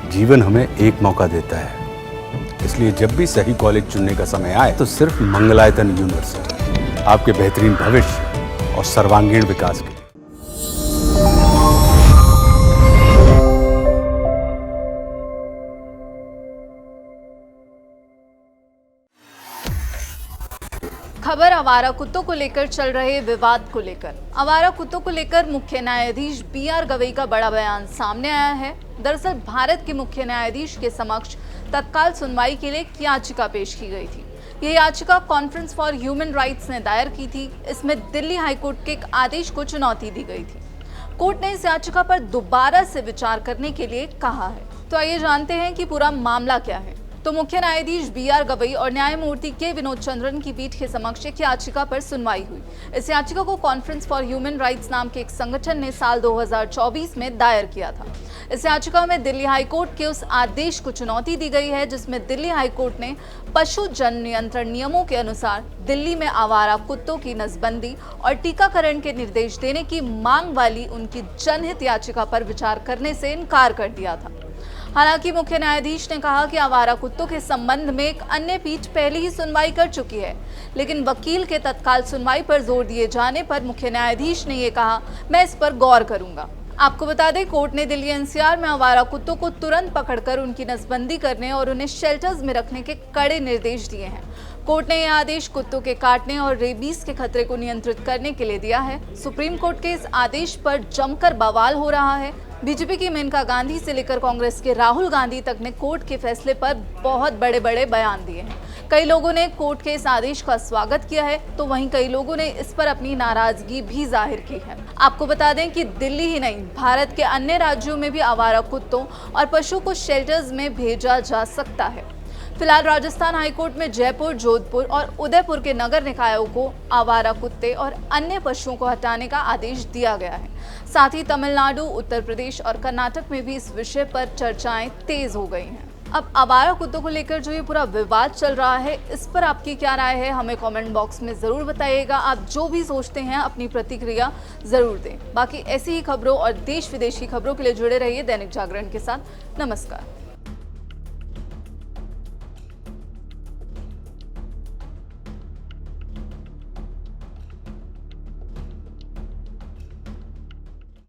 जीवन हमें एक मौका देता है, इसलिए जब भी सही कॉलेज चुनने का समय आए तो सिर्फ मंगलायतन यूनिवर्सिटी आपके बेहतरीन भविष्य और सर्वांगीण विकास के लिए। खबर आवारा कुत्तों को लेकर चल रहे विवाद को लेकर। आवारा कुत्तों को लेकर मुख्य न्यायाधीश बी.आर. गवई का बड़ा बयान सामने आया है। दरअसल भारत के मुख्य न्यायाधीश के समक्ष तत्काल सुनवाई के लिए एक याचिका पेश की गई थी। यह याचिका कॉन्फ्रेंस फॉर ह्यूमन राइट्स ने दायर की थी। इसमें दिल्ली हाईकोर्ट के एक आदेश को चुनौती दी गई थी। कोर्ट ने इस याचिका पर दोबारा से विचार करने के लिए कहा है। तो आइए जानते हैं कि पूरा मामला क्या है। तो मुख्य न्यायाधीश बी.आर. गवई और न्यायमूर्ति के विनोद चंद्रन की पीठ के समक्ष एक याचिका पर सुनवाई हुई। इस याचिका को कॉन्फ्रेंस फॉर ह्यूमन राइट्स नाम के एक संगठन ने साल 2024 में दायर किया था। इस याचिका में दिल्ली हाईकोर्ट के उस आदेश को चुनौती दी गई है जिसमें दिल्ली हाईकोर्ट ने पशु जन नियंत्रण नियमों के अनुसार दिल्ली में आवारा कुत्तों की नसबंदी और टीकाकरण के निर्देश देने की मांग वाली उनकी जनहित याचिका पर विचार करने से इनकार कर दिया था। हालांकि मुख्य न्यायाधीश ने कहा कि आवारा कुत्तों के संबंध में एक अन्य पीठ पहले ही सुनवाई कर चुकी है, लेकिन वकील के तत्काल सुनवाई पर जोर दिए जाने पर मुख्य न्यायाधीश ने ये कहा, मैं इस पर गौर करूंगा। आपको बता दें, कोर्ट ने दिल्ली एनसीआर में आवारा कुत्तों को तुरंत पकड़कर उनकी नसबंदी करने और उन्हें शेल्टर्स में रखने के कड़े निर्देश दिए हैं। कोर्ट ने यह आदेश कुत्तों के काटने और रेबीज के खतरे को नियंत्रित करने के लिए दिया है। सुप्रीम कोर्ट के इस आदेश पर जमकर बवाल हो रहा है। बीजेपी की मेनका गांधी से लेकर कांग्रेस के राहुल गांधी तक ने कोर्ट के फैसले पर बहुत बड़े बड़े बयान दिए हैं। कई लोगों ने कोर्ट के इस आदेश का स्वागत किया है, तो वहीं कई लोगों ने इस पर अपनी नाराजगी भी जाहिर की है। आपको बता दें कि दिल्ली ही नहीं, भारत के अन्य राज्यों में भी आवारा कुत्तों और पशु को शेल्टर्स में भेजा जा सकता है। फिलहाल राजस्थान हाईकोर्ट में जयपुर, जोधपुर और उदयपुर के नगर निकायों को आवारा कुत्ते और अन्य पशुओं को हटाने का आदेश दिया गया है। साथ ही तमिलनाडु, उत्तर प्रदेश और कर्नाटक में भी इस विषय पर चर्चाएं तेज हो गई हैं। अब आवारा कुत्तों को लेकर जो ये पूरा विवाद चल रहा है, इस पर आपकी क्या राय है, हमें कमेंट बॉक्स में ज़रूर बताइएगा। आप जो भी सोचते हैं अपनी प्रतिक्रिया ज़रूर दें। बाकी ऐसी ही खबरों और देश विदेश की खबरों के लिए जुड़े रहिए दैनिक जागरण के साथ। नमस्कार।